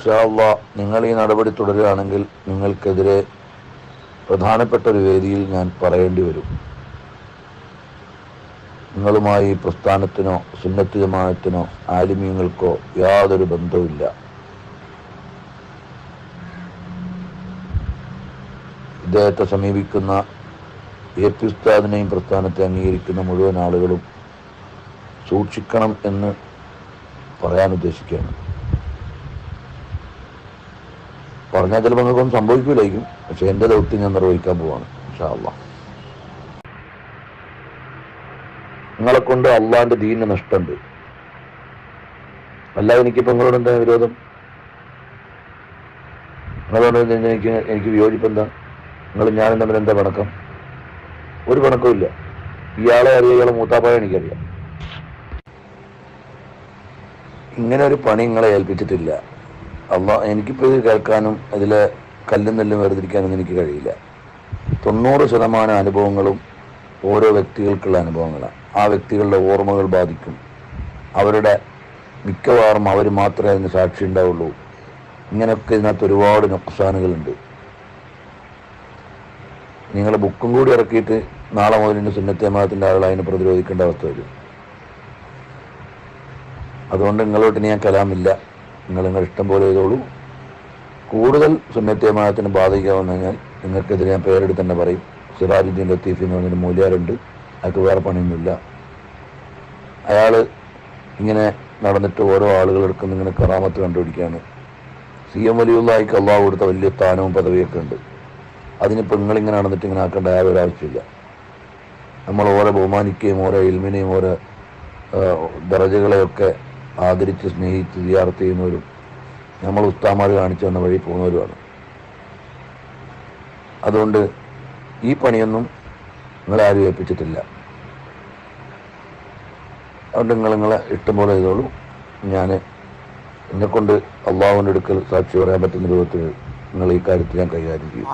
ഇൻഷാ അല്ലാഹ് നിങ്ങൾ ഈ നടപടി തുടരുകയാണെങ്കിൽ നിങ്ങൾക്കെതിരെ പ്രധാനപ്പെട്ട ഒരു വേദിയിൽ ഞാൻ പറയേണ്ടി വരും. നിങ്ങളുമായി പ്രസ്ഥാനത്തിനോ സുന്നത്ത് ജമാഅത്തിനോ ആലിമീങ്ങൾക്കോ യാതൊരു ബന്ധവുമില്ല. ഇദ്ദേഹത്തെ സമീപിക്കുന്ന എ.പി. ഉസ്താദിനെയും പ്രസ്ഥാനത്തെ അംഗീകരിക്കുന്ന മുഴുവൻ ആളുകളും സൂക്ഷിക്കണം എന്ന് പറയാൻ ഉദ്ദേശിക്കുകയാണ്. പറഞ്ഞാൽ ചിലപ്പോൾ നിങ്ങൾക്കൊന്നും സംഭവിക്കില്ലായിരിക്കും, പക്ഷെ എൻ്റെ ദൗത്യം ഞാൻ നിർവഹിക്കാൻ പോവാണ് ഇൻഷാ അല്ലാഹ്. നിങ്ങളെ കൊണ്ട് അള്ളാന്റെ ദീനിന് നഷ്ടമുണ്ട്. അല്ലാതെ എനിക്കിപ്പോൾ നിങ്ങളോട് എന്താ വിരോധം? നിങ്ങളോട് എനിക്ക് വിയോജിപ്പ് എന്താ? ഞാനും തമ്മിൽ എന്താ പിണക്കം? ഒരു പിണക്കവും ഇല്ല. ഇയാളെ അറിയാം, ഇയാളെ മൂത്താപ്പായ എനിക്കറിയാം. ഇങ്ങനെ ഒരു പണി നിങ്ങളെ ഏൽപ്പിച്ചിട്ടില്ല. എനിക്കിപ്പോൾ ഇത് കേൾക്കാനും അതിലെ കല്ലും നെല്ലും വേർതിരിക്കാനൊന്നും എനിക്ക് കഴിയില്ല. 90% അനുഭവങ്ങളും ഓരോ വ്യക്തികൾക്കുള്ള അനുഭവങ്ങളാണ്. ആ വ്യക്തികളുടെ ഓർമ്മകൾ ബാധിക്കും. അവരുടെ മിക്കവാറും അവർ മാത്രമേ അതിന് സാക്ഷി ഉണ്ടാവുള്ളൂ. ഇങ്ങനെയൊക്കെ ഇതിനകത്ത് ഒരുപാട് നുക്സാനുകളുണ്ട്. നിങ്ങൾ ബുക്കും കൂടി ഇറക്കിയിട്ട് നാളെ മുതലിൻ്റെ സുന്നത്ത് ജമാഅത്തിൻ്റെ ആളുകൾ അതിനെ പ്രതിരോധിക്കേണ്ട അവസ്ഥ വരും. അതുകൊണ്ട് നിങ്ങളോട്ട് ഞാൻ കലാമില്ല. നിങ്ങൾ ഇഷ്ടം പോലെ ചെയ്തോളൂ. കൂടുതൽ സുന്നത്ത് ജമാഅത്തിന് ബാധിക്കാമെന്ന് കഴിഞ്ഞാൽ നിങ്ങൾക്കെതിരെ ഞാൻ പേരെടുത്ത് തന്നെ പറയും. സിറാജുദ്ദീൻ ലത്തീഫ് എന്ന് പറഞ്ഞൊരു മൂല്യാരുണ്ട്. അയാൾക്ക് വേറെ പണിയൊന്നുമില്ല. അയാൾ ഇങ്ങനെ നടന്നിട്ട് ഓരോ ആളുകളെടുക്കുന്ന ഇങ്ങനെ കറാമത്ത് കണ്ടുപിടിക്കുകയാണ്. CM വലിയുള്ളാഹിക്ക് അള്ളാഹു കൊടുത്ത വലിയ സ്ഥാനവും പദവിയൊക്കെ ഉണ്ട്. അതിനിപ്പോൾ നിങ്ങളിങ്ങനെ നടന്നിട്ട് ഇങ്ങനെ ആക്കേണ്ട യാതൊരു ആവശ്യമില്ല. നമ്മൾ ഓരോ ബഹുമാനിക്കുകയും ഓരോ ഇൽമിനെയും ഓരോ ദറജകളെയൊക്കെ ആദരിച്ച് സ്നേഹിച്ച് സിയാറത്ത് ചെയ്യുന്നവരും നമ്മൾ ഉസ്താമാർ കാണിച്ചു തന്ന വഴി പോകുന്നവരുമാണ്. അതുകൊണ്ട് ഈ പണിയൊന്നും നിങ്ങളാരും ഏൽപ്പിച്ചിട്ടില്ല. അതുകൊണ്ട് നിങ്ങളെ ഇഷ്ടം പോലെ ചെയ്തോളൂ. ഞാൻ എന്നെക്കൊണ്ട് അള്ളാഹുവിൻ്റെ അടുക്കൽ സാക്ഷി പറയാൻ പറ്റുന്ന രൂപത്തിൽ നിങ്ങൾ ഈ കാര്യത്തിൽ ഞാൻ കൈകാര്യം ചെയ്യും.